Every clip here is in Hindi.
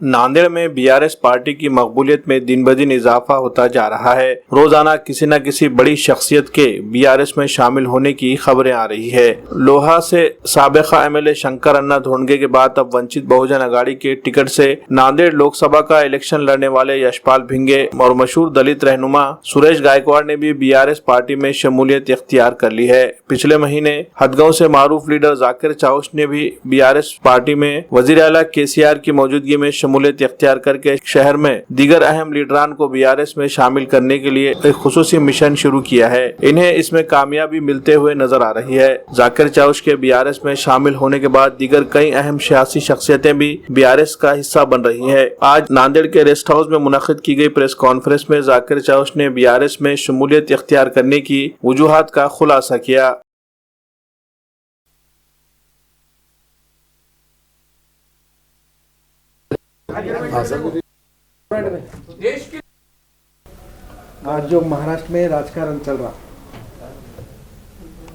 नांदेड़ में बीआरएस पार्टी की मकबूलियत में दिन ब दिन इजाफा होता जा रहा है। रोजाना किसी न किसी बड़ी शख्सियत के बीआरएस में शामिल होने की खबरें आ रही है। लोहा से साबिका एमएलए शंकर अन्ना धोंडगे के बाद अब वंचित बहुजन अघाड़ी के टिकट से नांदेड़ लोकसभा का इलेक्शन लड़ने वाले यशपाल भिंगे और मशहूर दलित रहनुमा सुरेश गायकवाड़ ने भी बीआरएस पार्टी में शमूलियत इख्तियार कर ली है। पिछले महीने हदगांव से मारूफ लीडर जाकिर चाउश ने भी बीआरएस पार्टी में वजीर आला केसीआर की मौजूदगी में शमूलियत इख्तियार करके शहर में दीगर अहम लीडरान को बीआरएस में शामिल करने के लिए एक खुसूसी मिशन शुरू किया है। इन्हें इसमें कामयाबी मिलते हुए नजर आ रही है। जाकिर चाउश के बीआरएस में शामिल होने के बाद दीगर कई अहम सियासी शख्सियतें भी बीआरएस का हिस्सा बन रही है। आज नांदेड़ के रेस्ट हाउस में मुनक्किद की गई प्रेस कॉन्फ्रेंस में जाकिर चाउश ने बीआरएस में शमूलियत इख्तियार करने की वजूहात का खुलासा किया। आज जो महाराष्ट्र में राजकारण चल रहा,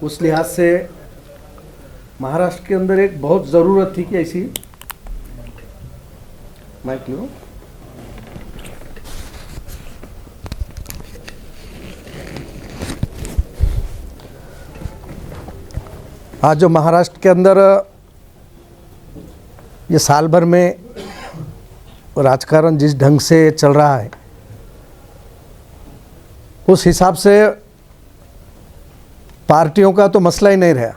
उस लिहाज से महाराष्ट्र के अंदर एक बहुत ज़रूरत थी कि ऐसी माइक लो। आज जो महाराष्ट्र के अंदर ये साल भर में राजकारण जिस ढंग से चल रहा है, उस हिसाब से पार्टियों का तो मसला ही नहीं रहा।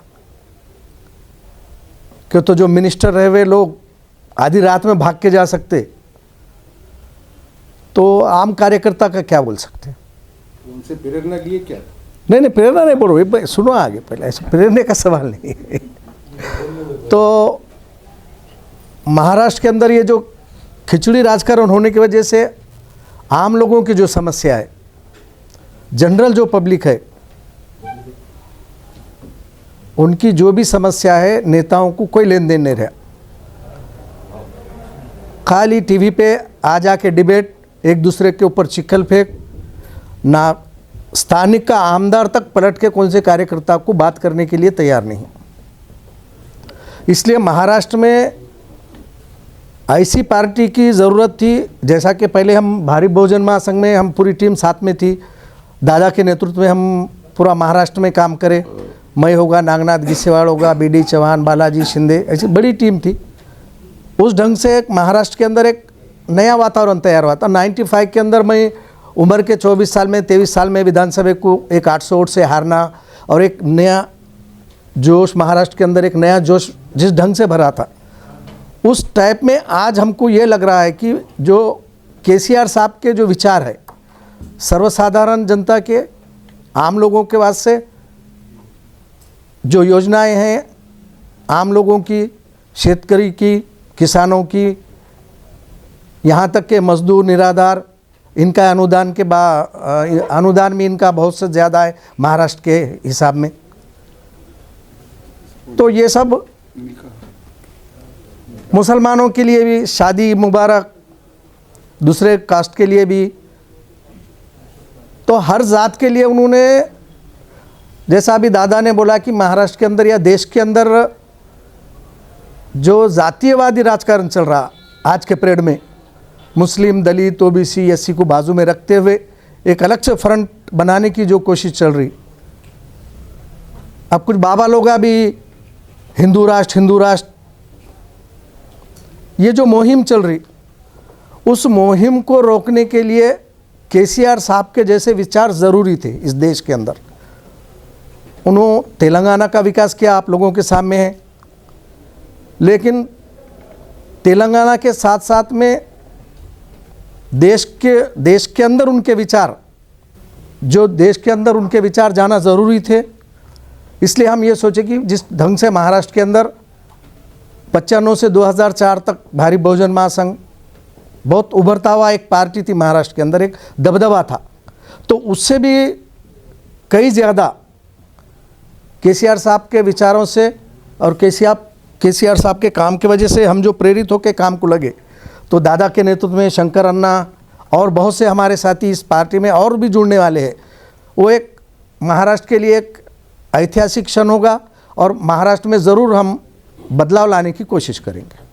क्यों तो जो मिनिस्टर रहे हुए लोग आधी रात में भाग के जा सकते, तो आम कार्यकर्ता का क्या बोल सकते? उनसे प्रेरणा लिए क्या? नहीं प्रेरणा नहीं बोलो, सुनो आगे, पहले ऐसे प्रेरणा का सवाल नहीं है। तो महाराष्ट्र के अंदर ये जो खिचड़ी राजकारण होने की वजह से आम लोगों की जो समस्या है, जनरल जो पब्लिक है, उनकी जो भी समस्या है, नेताओं को कोई लेन देन नहीं रहा। खाली टीवी पे आ जाके डिबेट, एक दूसरे के ऊपर चिक्कल फेंक, ना स्थानिक का आमदार तक पलट के कौन से कार्यकर्ता को बात करने के लिए तैयार नहीं। इसलिए महाराष्ट्र में ऐसी पार्टी की ज़रूरत थी, जैसा कि पहले हम भारी बहुजन महासंघ में हम पूरी टीम साथ में थी, दादा के नेतृत्व में हम पूरा महाराष्ट्र में काम करें। मैं होगा, नागनाथ गिस्सेवाड़ होगा, बीडी चौहान, बालाजी शिंदे, ऐसी बड़ी टीम थी। उस ढंग से एक महाराष्ट्र के अंदर एक नया वातावरण तैयार हुआ था। 95 के अंदर मैं उम्र के 24 साल में 23 साल में विधानसभा को एक 800 वोट से हारना और एक नया जोश महाराष्ट्र के अंदर, एक नया जोश जिस ढंग से भरा था, उस टाइप में आज हमको ये लग रहा है कि जो केसीआर साहब के जो विचार है, सर्वसाधारण जनता के, आम लोगों के वास्ते जो योजनाएं हैं, आम लोगों की, शेतकरी की, किसानों की, यहाँ तक के मजदूर निराधार, इनका अनुदान के अनुदान में इनका बहुत से ज़्यादा है महाराष्ट्र के हिसाब में। तो ये सब मुसलमानों के लिए भी शादी मुबारक, दूसरे कास्ट के लिए भी, तो हर जात के लिए उन्होंने, जैसा अभी दादा ने बोला कि महाराष्ट्र के अंदर या देश के अंदर जो जातीयवादी राजकारण चल रहा आज के पीरियड में, मुस्लिम, दलित, ओबीसी, एससी को बाजू में रखते हुए एक अलग से फ्रंट बनाने की जो कोशिश चल रही। अब कुछ बाबा लोग भी हिंदू राष्ट्र, ये जो मुहिम चल रही, उस मुहिम को रोकने के लिए केसीआर साहब के जैसे विचार ज़रूरी थे इस देश के अंदर। उन्होंने तेलंगाना का विकास किया, आप लोगों के सामने है, लेकिन तेलंगाना के साथ साथ में देश के अंदर उनके विचार, जो देश के अंदर उनके विचार जाना ज़रूरी थे। इसलिए हम ये सोचे कि जिस ढंग से महाराष्ट्र के अंदर 95 से 2004 तक भारी बहुजन महासंघ बहुत उभरता हुआ एक पार्टी थी महाराष्ट्र के अंदर, एक दबदबा था, तो उससे भी कई ज़्यादा केसीआर साहब के विचारों से और केसीआर साहब के काम की वजह से हम जो प्रेरित होकर काम को लगे, तो दादा के नेतृत्व में शंकर अन्ना और बहुत से हमारे साथी इस पार्टी में और भी जुड़ने वाले हैं। वो एक महाराष्ट्र के लिए एक ऐतिहासिक क्षण होगा और महाराष्ट्र में ज़रूर हम बदलाव लाने की कोशिश करेंगे।